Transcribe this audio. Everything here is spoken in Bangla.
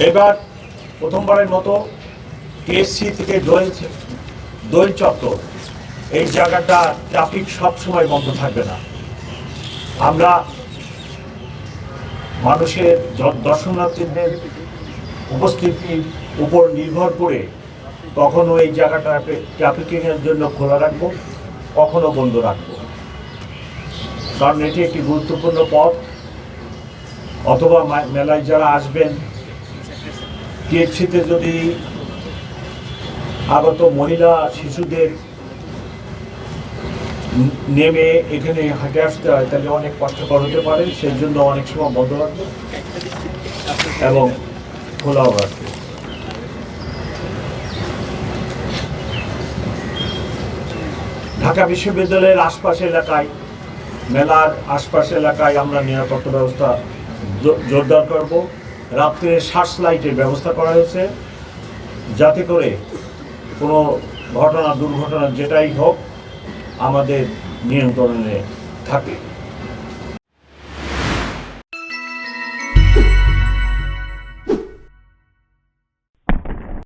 এবার প্রথমবারের মতো টিএসসি থেকে দোয়েল চত্বর এই জায়গাটা ট্রাফিক সবসময় বন্ধ থাকবে না। আমরা মানুষের দর্শনার্থীদের উপস্থিতির উপর নির্ভর করে কখনো এই জায়গাটা ট্রাফিকিংয়ের জন্য খোলা রাখবো, কখনো বন্ধ রাখবো, কারণ এটি একটি গুরুত্বপূর্ণ পথ। অথবা মেলায় যারা আসবেন, টিএসসিতে যদি আগত মহিলা শিশুদের নেমে এখানে হাঁটে আসতে হয়, তাহলে অনেক কষ্টকর হতে পারে। সেই জন্য অনেক সময় বন্ধ রাখবে এবং খোলাও রাখবে। ঢাকা বিশ্ববিদ্যালয়ের আশপাশ এলাকায়, মেলার আশপাশ এলাকায় আমরা নিরাপত্তা ব্যবস্থা জোরদার করব। রাত্রে সার্চ লাইটের ব্যবস্থা করা হয়েছে, যাতে করে কোনো দুর্ঘটনা যেটাই হোক আমাদের নিয়ন্ত্রণে থাকে।